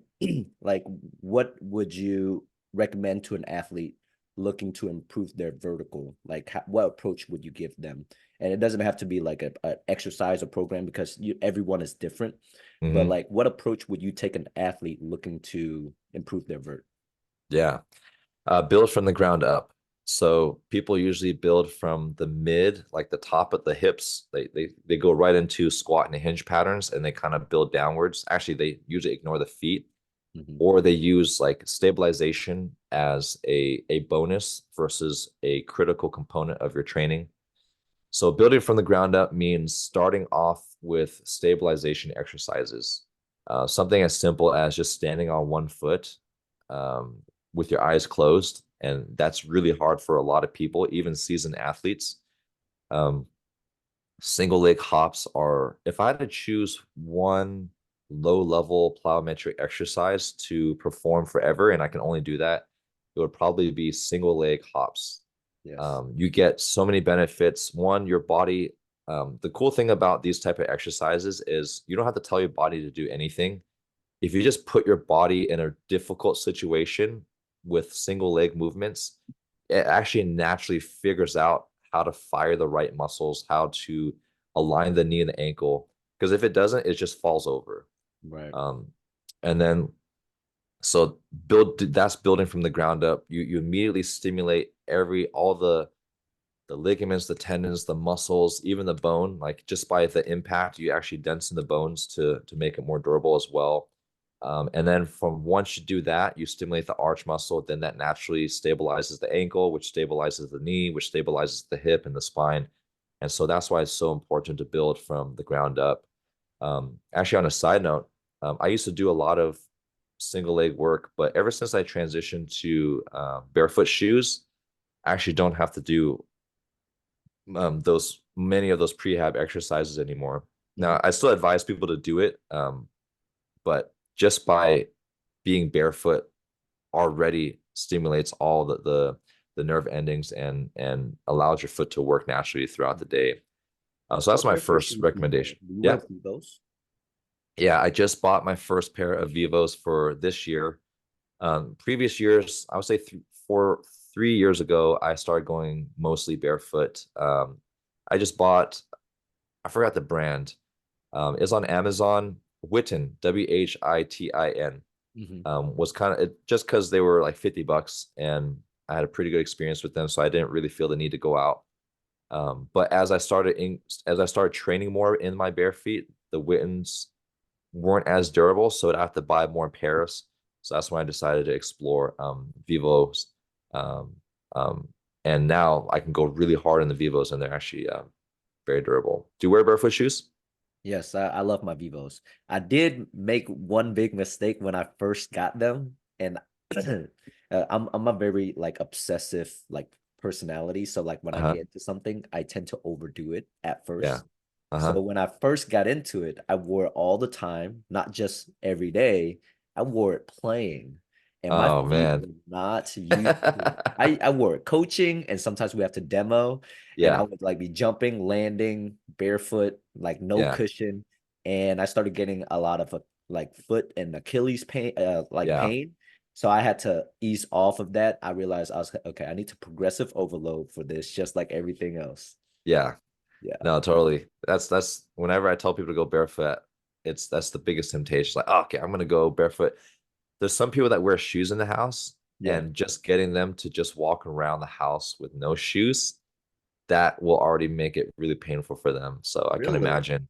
like what would you recommend to an athlete looking to improve their vertical? Like what approach would you give them? And it doesn't have to be like a exercise or program because everyone is different. But Hmm. like what approach would you take an athlete looking to improve their vert? Yeah. Build from the ground up. So people usually build from the mid, like the top of the hips. They go right into squat and hinge patterns and they kind of build downwards. Actually, they usually ignore the feet, Mm-hmm. or they use like stabilization as a bonus versus a critical component of your training. So building from the ground up means starting off with stabilization exercises. Something as simple as just standing on one foot um, with your eyes closed. And that's really hard for a lot of people, even seasoned athletes. Um, Single leg hops are, if I had to choose one low level plyometric exercise to perform forever, and I can only do that, it would probably be single leg hops. Yes. You get so many benefits. One, your body, the cool thing about these type of exercises is you don't have to tell your body to do anything. If you just put your body in a difficult situation with single leg movements, it actually naturally figures out how to fire the right muscles, how to align the knee and the ankle. Because if it doesn't, it just falls over. Right. Um, and then so that's building from the ground up. You immediately stimulate all the ligaments, the tendons, the muscles, even the bone. Like just by the impact, you actually densen the bones to make it more durable as well. And then from once you do that, you stimulate the arch muscle, then that naturally stabilizes the ankle, which stabilizes the knee, which stabilizes the hip and the spine. And so that's why it's so important to build from the ground up. Actually, on a side note, I used to do a lot of single leg work, but ever since I transitioned to barefoot shoes, I actually don't have to do those many of those prehab exercises anymore. Mm-hmm. Now, I still advise people to do it, but just by being barefoot already stimulates all the nerve endings and allows your foot to work naturally throughout the day. So that's What my barefoot first shoes do you wear? recommendation. Do you Yeah, wear Vivos? yeah. I just bought my first pair of Vivos for this year. Previous years, I would say 3 years ago, I started going mostly barefoot. I just bought, I forgot the brand. It's on Amazon. Witten, Whitin, Mm-hmm. was kind of just because they were like $50 and I had a pretty good experience with them, so I didn't really feel the need to go out. But as I started training more in my bare feet, the Wittens weren't as durable, so I'd have to buy more pairs. So that's when I decided to explore Vivos. Um, um, and now I can go really hard in the Vivos, and they're actually very durable. Do you wear barefoot shoes? Yes, I love my Vivos. I did make one big mistake when I first got them, and I'm a very like obsessive like personality. So like when I Uh-huh. get into something, I tend to overdo it at Yeah. first. Uh-huh. So when I first got into it, I wore it all the time, not just every day. I wore it playing, and my Oh feet man. were not used to it. I wore it coaching, and sometimes we have to demo and I Yeah. would like be jumping, landing barefoot, like no Yeah. cushion, and I started getting a lot of like foot and Achilles pain, like Yeah. pain. So I had to ease off of that. I realized I was okay. I need to progressive overload for this, just like everything else. Yeah. Yeah. No, totally. That's whenever I tell people to go barefoot, that's the biggest temptation. Like, oh, okay, I'm gonna go barefoot. There's some people that wear shoes in the house, Yeah. and just getting them to just walk around the house with no shoes, that will already make it really painful for them. So I can Really? imagine.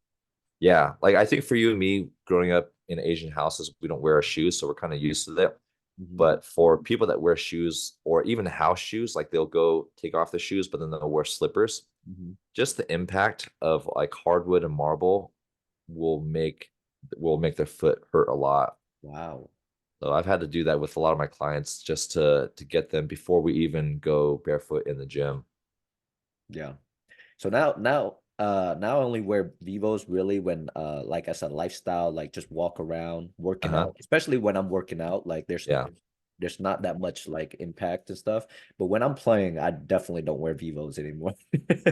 Yeah, like I think for you and me, growing up in Asian houses, we don't wear our shoes, so we're kind of used to that. Hmm. But for people that wear shoes or even house shoes, like they'll go take off the shoes, but then they'll wear slippers, Hmm. just the impact of like hardwood and marble will make will make their foot hurt a lot. Wow. So I've had to do that with a lot of my clients just to get them before we even go barefoot in the gym. Yeah. So now I only wear Vivos really when like I said, lifestyle, like just walk around, working Uh-huh. out, especially when I'm working out, like Yeah. there's not that much like impact and stuff. But when I'm playing, I definitely don't wear Vivos anymore.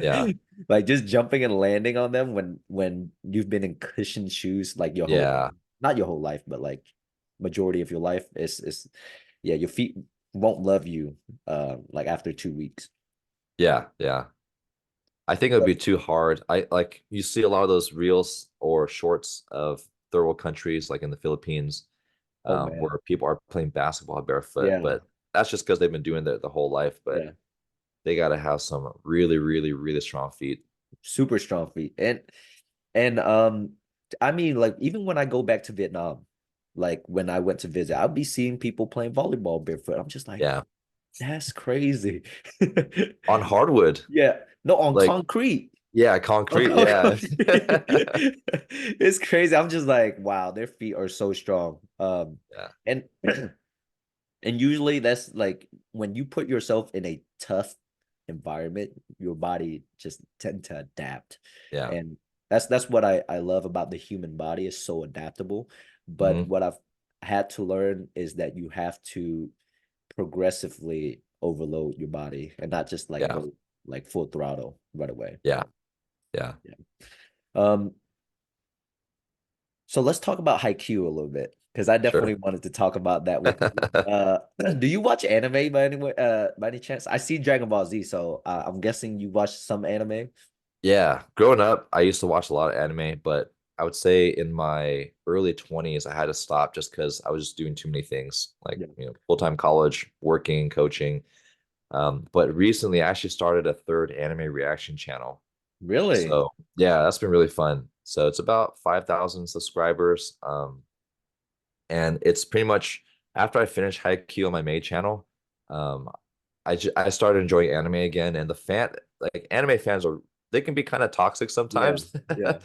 Yeah. Like just jumping and landing on them when you've been in cushioned shoes like your whole, Yeah. not your whole life, but like majority of your life is yeah, your feet won't love you like after 2 weeks. Yeah. Yeah. I think it would be too hard. I like you see a lot of those reels or shorts of third world countries like in the Philippines, Oh man. where people are playing basketball barefoot, Yeah. but that's just because they've been doing that the whole life. But Yeah. they got to have some really, really, really strong feet. Super strong feet. And I mean like even when I go back to Vietnam, like when I went to visit, I'll be seeing people playing volleyball barefoot. I'm just like, Yeah. that's crazy. On hardwood, Yeah. No, on like, concrete. yeah, On concrete. Yeah. concrete. It's crazy. I'm just like, wow, their feet are so strong. Yeah. And and usually that's like when you put yourself in a tough environment, your body just tend to adapt. Yeah. And that's what I love about the human body is so adaptable. But Hmm. what I've had to learn is that you have to progressively overload your body and not just like Yeah. go like full throttle right away. Yeah. Yeah. Yeah. Um, so let's talk about Haikyuu a little bit because I definitely Sure. wanted to talk about that with you. Do you watch anime by any chance? I see Dragon Ball Z, so I'm guessing you watch some anime. Yeah. Growing up, I used to watch a lot of anime, but I would say in my early 20s, I had to stop just because I was just doing too many things, like, Yeah. full-time college, working, coaching. But recently, I actually started a third anime reaction channel. Really? So yeah, that's been really fun. So it's about 5,000 subscribers. And it's pretty much after I finished Haikyuu on my main channel, um, I started enjoying anime again. And the anime fans they can be kind of toxic Yeah. sometimes, Yeah.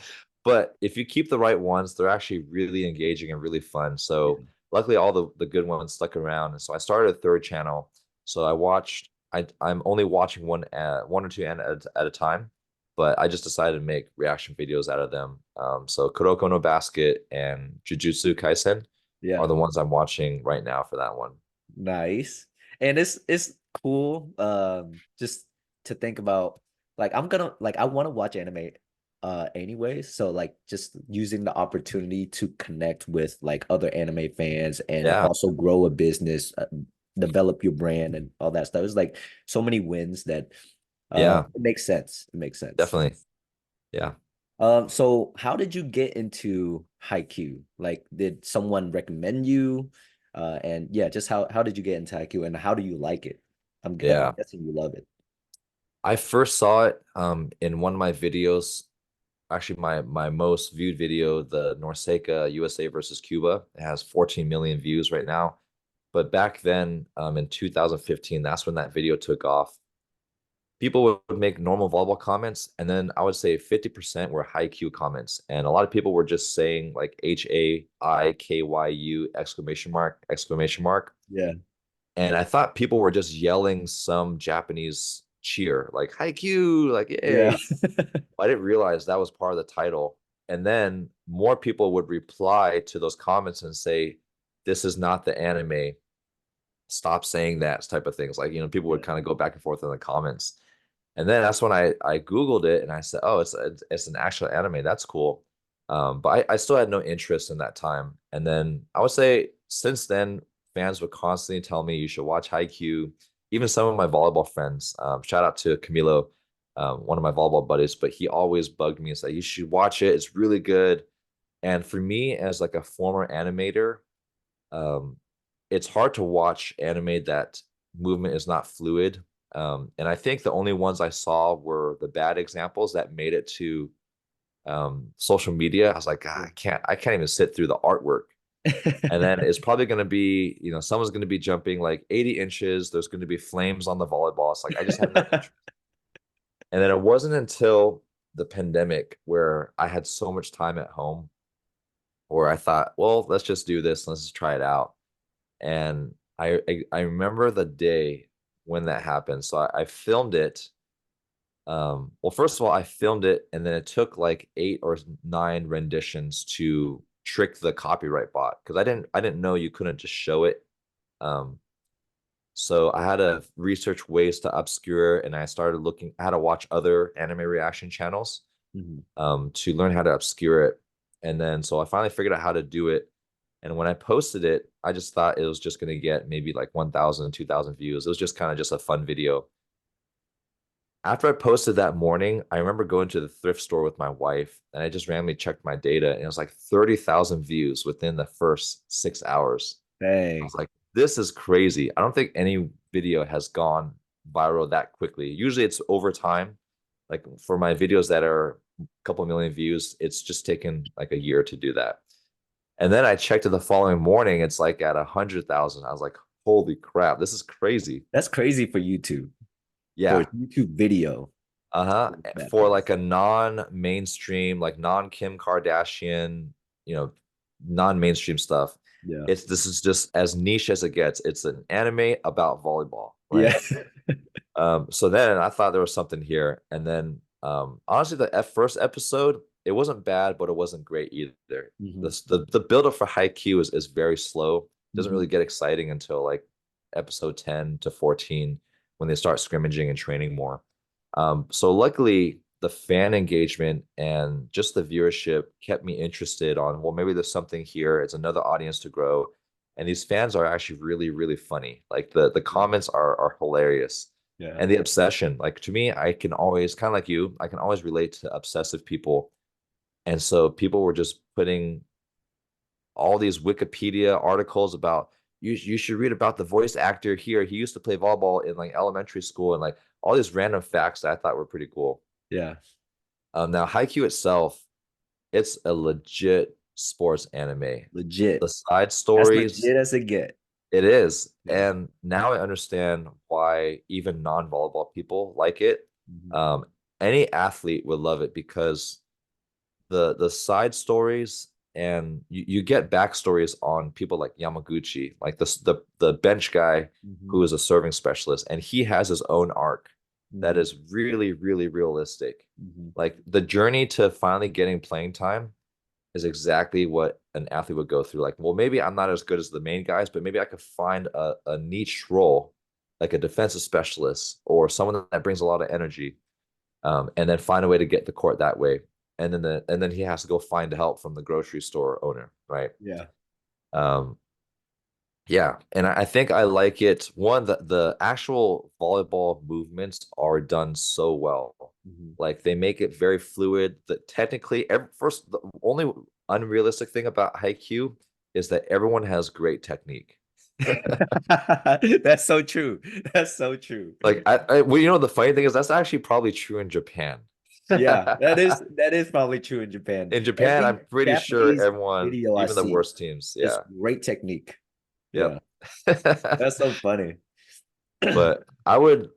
but if you keep the right ones, they're actually really engaging and really fun. Yeah. So luckily, all the good ones stuck around, and so I started a third channel. So I'm only watching one or two at a time, but I just decided to make reaction videos out of them. So Kuroko no Basket and Jujutsu Kaisen are Yeah. the ones I'm watching right now for that one. Nice. And it's cool just to think about like I'm gonna like I want to watch anime anyway, so like just using the opportunity to connect with like other anime fans and Yeah, also grow a business, develop your brand and all that stuff. It's like so many wins that yeah, it makes sense. It makes sense. definitely. Yeah, So how did you get into Haikyuu? Like, did someone recommend you? And yeah, just how did you get into Haikyuu and how do you like it? I'm yeah. guessing you love it. I first saw it in one of my videos, actually my most viewed video, the Norseca USA versus Cuba. It has 14 million views right now. But back then, in 2015, that's when that video took off. People would make normal volleyball comments, and then I would say 50% were high Q comments. And a lot of people were just saying like HAIKYU exclamation mark, exclamation mark. Yeah. And I thought people were just yelling some Japanese cheer, like Haikyuu, like Yeah. yay. I didn't realize that was part of the title. And then more people would reply to those comments and say, this is not the anime. Stop saying that type of things. Like, people would Yeah. kind of go back and forth in the comments. And then that's when I Googled it and I said, oh, it's an actual anime. That's cool. But I still had no interest in that time. And then I would say since then, fans would constantly tell me you should watch Haikyuu. Even some of my volleyball friends, shout out to Camilo, one of my volleyball buddies, but he always bugged me and said, you should watch it. It's really good. And for me, as like a former animator, um, it's hard to watch anime that movement is not fluid. And I think the only ones I saw were the bad examples that made it to social media. I was like, God, I can't even sit through the artwork. And then it's probably going to be, someone's going to be jumping like 80 inches. There's going to be flames on the volleyball. It's like, I just have no interest. And then it wasn't until the pandemic where I had so much time at home where I thought, well, let's just do this. Let's just try it out. And I remember the day when that happened. So I filmed it. Well, first of all, I filmed it, and then it took like 8 or 9 renditions to trick the copyright bot because I didn't know you couldn't just show it. Um, so I had to research ways to obscure, and I started looking. I had to watch other anime reaction channels Mhm. to learn how to obscure it. And then so I finally figured out how to do it. And when I posted it, I just thought it was just going to get maybe like 1,000, 2,000 views. It was just kind of just a fun video. After I posted that morning, I remember going to the thrift store with my wife, and I just randomly checked my data, and it was like 30,000 views within the first 6 hours. I Dang. was like, this is crazy. I don't think any video has gone viral that quickly. Usually it's over time. Like for my videos that are a couple million views, it's just taken like a year to do that. And then I checked it the following morning, it's like at 100,000. I was like, holy crap, this is crazy. That's crazy for YouTube. For a Yeah. YouTube video. Uh-huh. That For fast. like a non-mainstream, like non-Kim Kardashian, you know, non-mainstream stuff. Yeah. This is just as niche as it gets. It's an anime about volleyball, Yeah. right? So then I thought there was something here. And then honestly, the first episode, it wasn't bad, but it wasn't great either. Hmm. The build-up for Haikyuu is very slow. Doesn't Hmm. really get exciting until like episode 10 to 14 when they start scrimmaging and training more. So luckily, the fan engagement and just the viewership kept me interested on, well, maybe there's something here. It's another audience to grow. And these fans are actually really, really funny. Like the comments are hilarious. Yeah. And the obsession, like to me, I can always kind of like you, I can always relate to obsessive people. And so people were just putting all these Wikipedia articles about you should read about the voice actor here. He used to play volleyball in like elementary school and like all these random facts that I thought were pretty cool. Yeah. Now Haikyuu itself, it's a legit sports anime. The Legit. side As stories, legit as it get. it is. Yeah. And now I understand why even non-volleyball people like it. Mhm. Um, any athlete would love it because the side stories and you get backstories on people like Yamaguchi, like the bench guy Mhm. who is a serving specialist, and he has his own arc that Mhm. is really, really realistic. Mhm. Like the journey to finally getting playing time is exactly what an athlete would go through. Like, well, maybe I'm not as good as the main guys, but maybe I could find a niche role, like a defensive specialist or someone that brings a lot of energy, and then find a way to get the court that way. And then he has to go find help from the grocery store owner, right? Yeah. Um, yeah, and I think I like it. One, the actual volleyball movements are done so well. Mhm. Like they make it very fluid. That technically, first, the only unrealistic thing about Haikyuu is that everyone has great technique. That's so true. That's so true. Like well, the funny thing is that's actually probably true in Japan. Yeah, that is probably true in Japan. In Japan, Every I'm pretty sure Japanese everyone, video I even the see worst teams, is yeah, great technique. Yeah, yep. that's so funny. But I would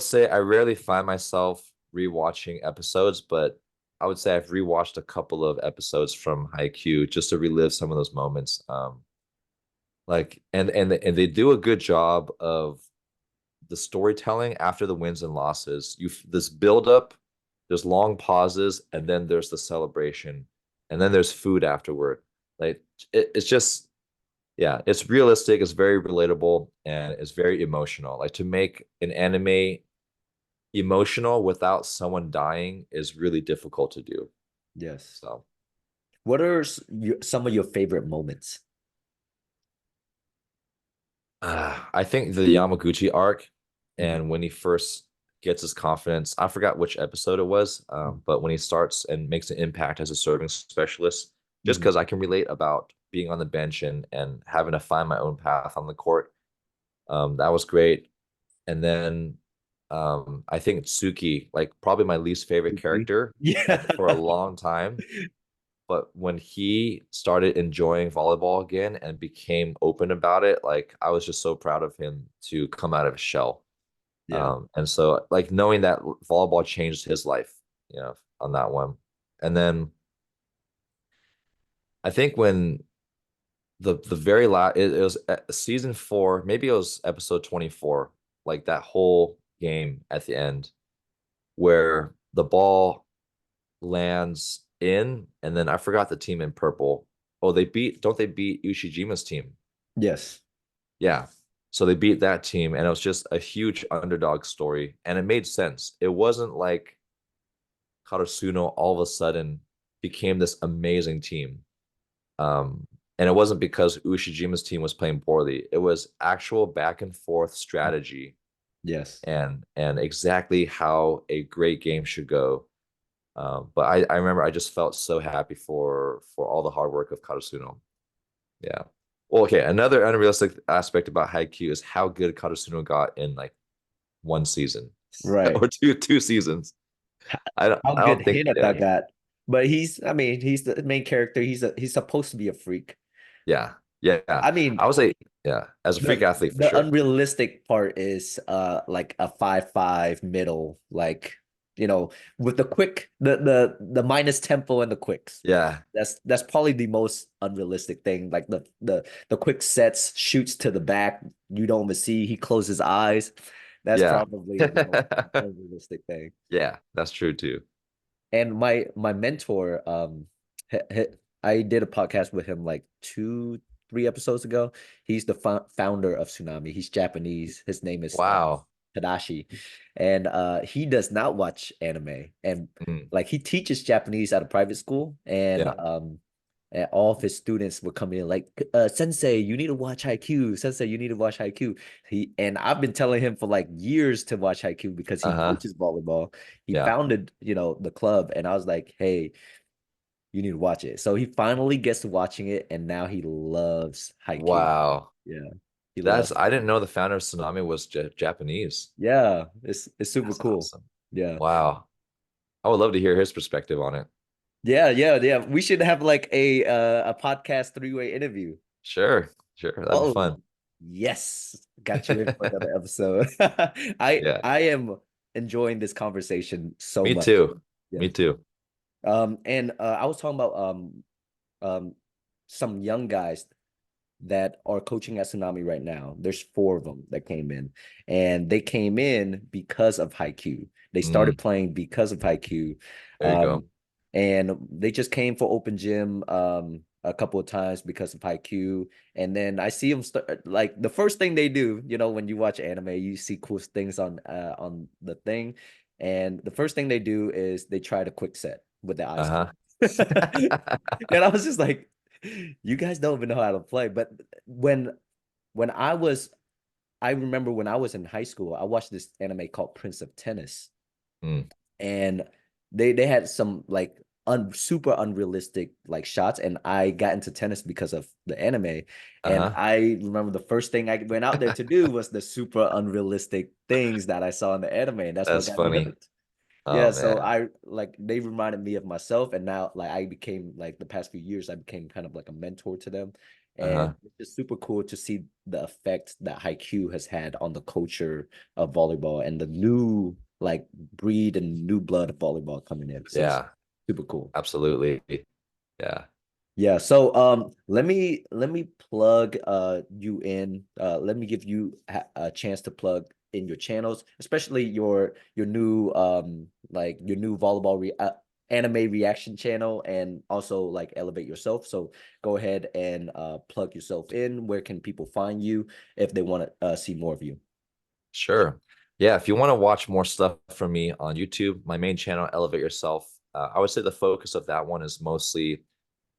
say I rarely find myself rewatching episodes, but I would say I've rewatched a couple of episodes from Haikyuu just to relive some of those moments. Like and they do a good job of the storytelling after the wins and losses. This build up, there's long pauses, and then there's the celebration, and then there's food afterward. Like it's just yeah, it's realistic, it's very relatable, and it's very emotional. Like to make an anime emotional without someone dying is really difficult to do. Yes. So What are some of your favorite moments? I think the Yamaguchi arc Mhm. and when he first gets his confidence, I forgot which episode it was, but when he starts and makes an impact as a serving specialist, just Mhm. because I can relate about being on the bench and having to find my own path on the court, that was great. And then I think Tsuki, like probably my least favorite Mhm. character, Yeah. like for a long time. But when he started enjoying volleyball again and became open about it, like I was just so proud of him to come out of his shell. Yeah. And so like knowing that volleyball changed his life, on that one. And then I think when the very last it was season 4, maybe it was episode 24, like that whole game at the end where the ball lands in, and then I forgot the team in purple. Oh, don't they beat Ushijima's team? Yes. Yeah. So they beat that team, and it was just a huge underdog story, and it made sense. It wasn't like Karasuno all of a sudden became this amazing team. Um, and it wasn't because Ushijima's team was playing poorly. It was actual back and forth strategy Yes. and exactly how a great game should go. But I remember I just felt so happy for all the hard work of Karasuno. Yeah. Well, okay. Another unrealistic aspect about Haikyuu is how good Karasuno got in like one season Right. or two seasons. How I good don't think Hinata yeah. got. But I mean, he's the main character. He's supposed to be a freak. Yeah. Yeah. I mean, I would say yeah, as a freak athlete for the sure. unrealistic part is like a 5-5 middle, like with the minus tempo and the quicks. Yeah. That's probably the most unrealistic thing. Like the quick sets, shoots to the back, you don't even see, he closes his eyes. That's Yeah. probably the most unrealistic thing. Yeah, that's true too. And my mentor, I did a podcast with him like 2-3 episodes ago. He's the founder of Tsunami. He's Japanese. His name is Wow. Tadashi, and he does not watch anime. And Mm, like he teaches Japanese at a private school, yeah. and all of his students would come in like, Sensei, you need to watch Haikyuu. Sensei, you need to watch Haikyuu. And I've been telling him for like years to watch Haikyuu because he Uh-huh. coaches volleyball. He Yeah. founded, the club, and I was like, hey, you need to watch it. So he finally gets to watching it, and now he loves Haikyuu. Wow. Yeah, he That's loves it. I didn't know the founder of Tsunami was Japanese. Yeah, it's super That's cool. awesome. Yeah. Wow. I would love to hear his perspective on it. Yeah, yeah, yeah. We should have like a podcast three-way interview. Sure. Sure. That'd be Oh, fun. yes. Got you in for another episode. I Yeah. I am enjoying this conversation so Me much. too. Yeah. Me too. And I was talking about some young guys that are coaching at Tsunami right now. There's four of them that came in, and they came in because of Haikyuu. They started Mm, playing because of Haikyuu, there you go. um, and they just came for open gym a couple of times because of Haikyuu. And then I see them start like the first thing they do. When you watch anime, you see cool things on the thing, and the first thing they do is they try to quick set with their eyes Uh-huh. closed. And I was just like, you guys don't even know how to play. But when I remember when I was in high school, I watched this anime called Prince of Tennis, Mm, and they had some like super unrealistic like shots, and I got into tennis because of the anime. And uh-huh. I remember the first thing I went out there to do was the super unrealistic things that I saw in the anime, and that's what That's got me funny. hooked. Oh Yeah, so man. I like they reminded me of myself, and now like I became like the past few years I became kind of like a mentor to them, Uh-huh. and it's just super cool to see the effect that Haikyuu has had on the culture of volleyball and the new like breed and new blood of volleyball coming in. So it's Yeah, super cool. absolutely. Yeah. Yeah, so let me plug you in. Let me give you a chance to plug in your channels, especially your new like your new anime reaction channel, and also like Elevate Yourself. So go ahead and plug yourself in. Where can people find you if they want to see more of you? Sure. Yeah, if you want to watch more stuff from me on YouTube, my main channel, Elevate Yourself, I would say the focus of that one is mostly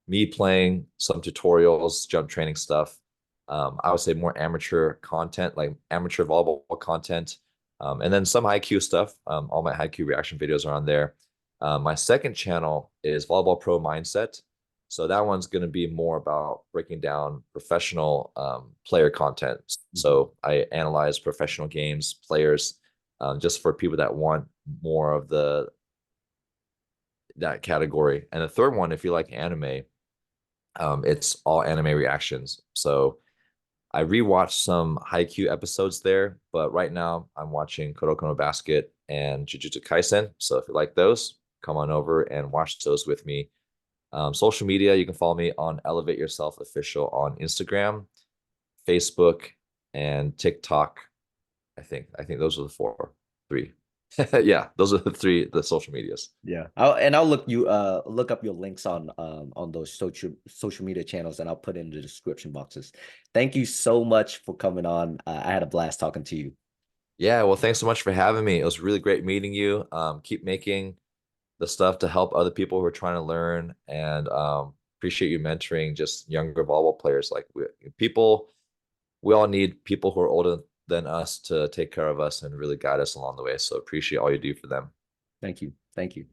me playing some tutorials, jump training stuff. I would say more amateur content, like amateur volleyball content, and then some IQ stuff. All my IQ reaction videos are on there. My second channel is Volleyball Pro Mindset. So that one's going to be more about breaking down professional player content. So I analyze professional games, players, just for people that want more of the that category. And the third one, if you like anime, it's all anime reactions. So I rewatched some Haikyuu episodes there, but right now I'm watching Kuroko no Basket and Jujutsu Kaisen. So if you like those, come on over and watch those with me. Social media, you can follow me on Elevate Yourself Official on Instagram, Facebook, and TikTok. I think those are the three. Yeah, those are the social medias. Yeah. I'll look up your links on those social media channels, and I'll put in the description boxes. Thank you so much for coming on. I had a blast talking to you. Yeah, well, thanks so much for having me. It was really great meeting you. Keep making the stuff to help other people who are trying to learn, and appreciate you mentoring just younger volleyball players. Like we all need people who are older than us to take care of us and really guide us along the way. So appreciate all you do for them. Thank you. Thank you.